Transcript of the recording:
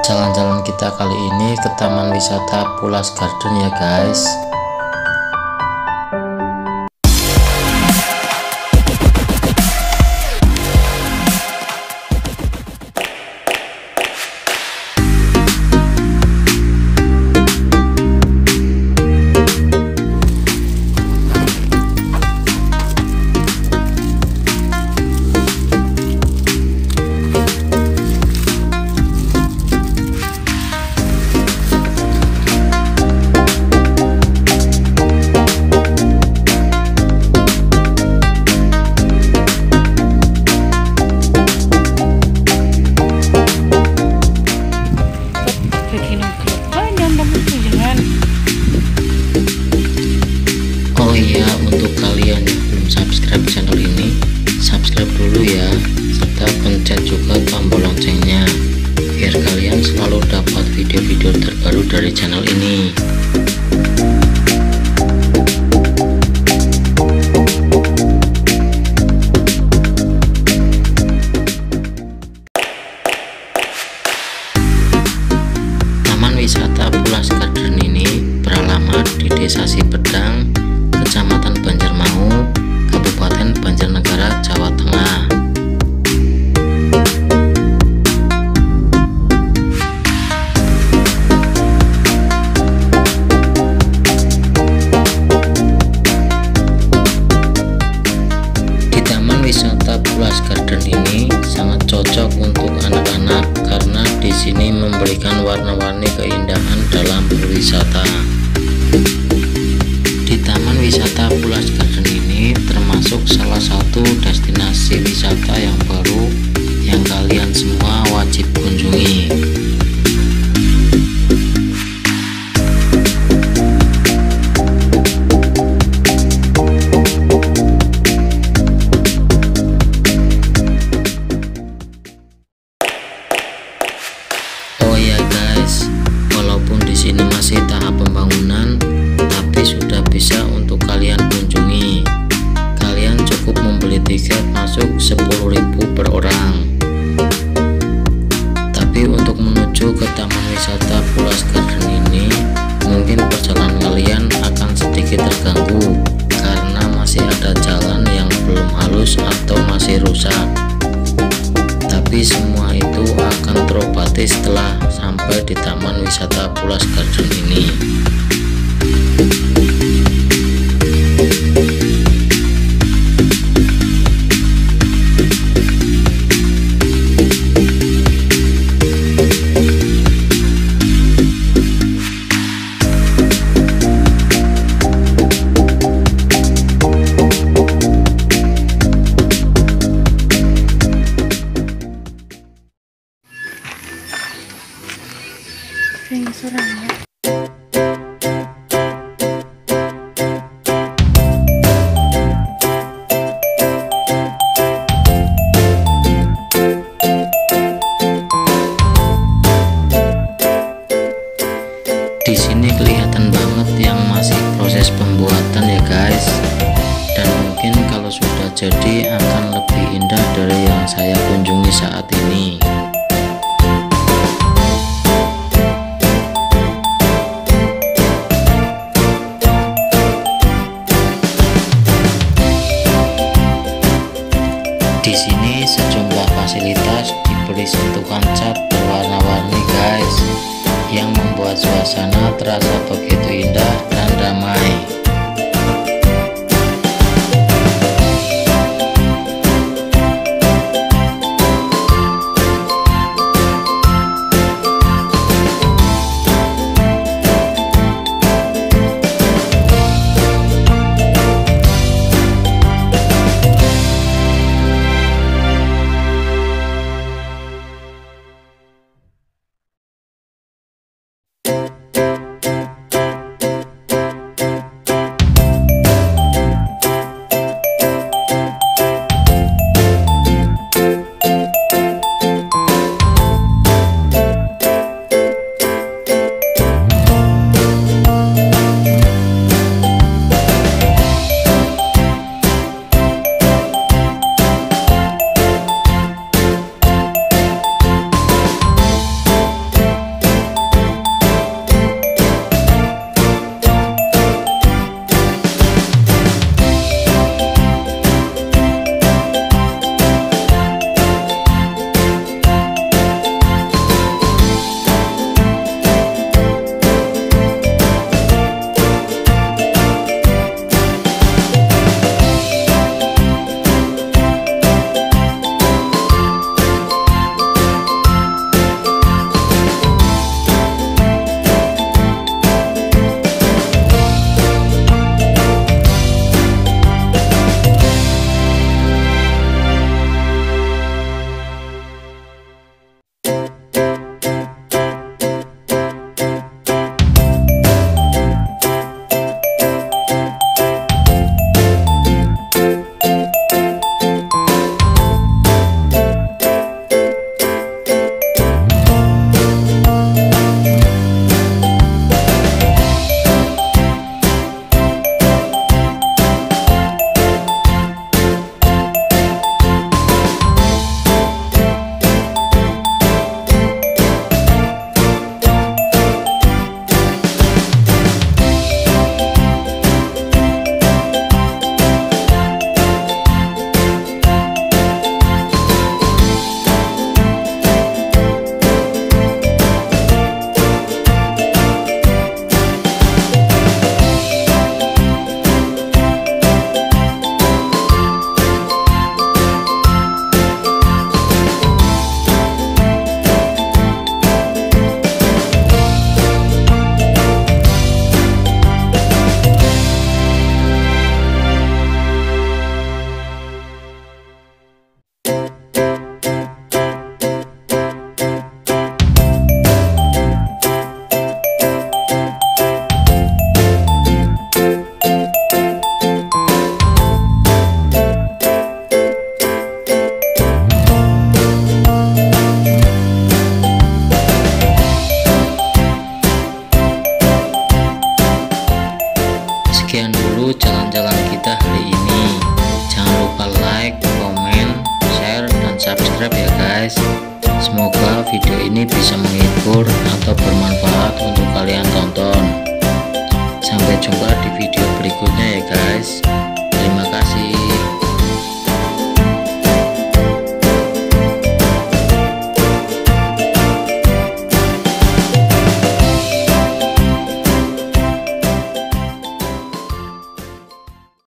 Jalan-jalan kita kali ini ke Taman Wisata Pulas Garden ya guys. Oh iya, untuk kalian yang belum subscribe channel ini, subscribe dulu ya, serta pencet juga tombol loncengnya biar kalian selalu dapat video-video terbaru dari channel ini. Taman Wisata Pulas Garden ini beralamat di Desa Sipedang, Kecamatan Banjarmangu, Kabupaten Banjarnegara, Jawa Tengah. Di Taman Wisata Pulas Garden ini sangat cocok untuk anak-anak karena di sini memberikan warna-warni keindahan dalam berwisata. Di Taman Wisata Pulas Garden ini termasuk salah satu destinasi wisata yang baru yang kalian semua wajib kunjungi. Oh ya guys, walaupun di sini masih tahap pembangunan, tapi sudah bisa untuk kalian kunjungi. Kalian cukup membeli tiket masuk 10.000 per orang. Tapi untuk menuju ke Taman Wisata Pulas Garden ini, mungkin perjalanan kalian akan sedikit terganggu karena masih ada jalan yang belum halus atau masih rusak. Tapi semua itu akan terobati setelah sampai di Taman Wisata Pulas Garden ini. Di sini kelihatan banget yang masih proses pembuatan ya guys, dan mungkin kalau sudah jadi akan lebih indah dari yang saya kunjungi saat ini. Di sini sejumlah fasilitas diberi sentuhan cat berwarna-warni guys, yang membuat suasana terasa begitu indah dan damai.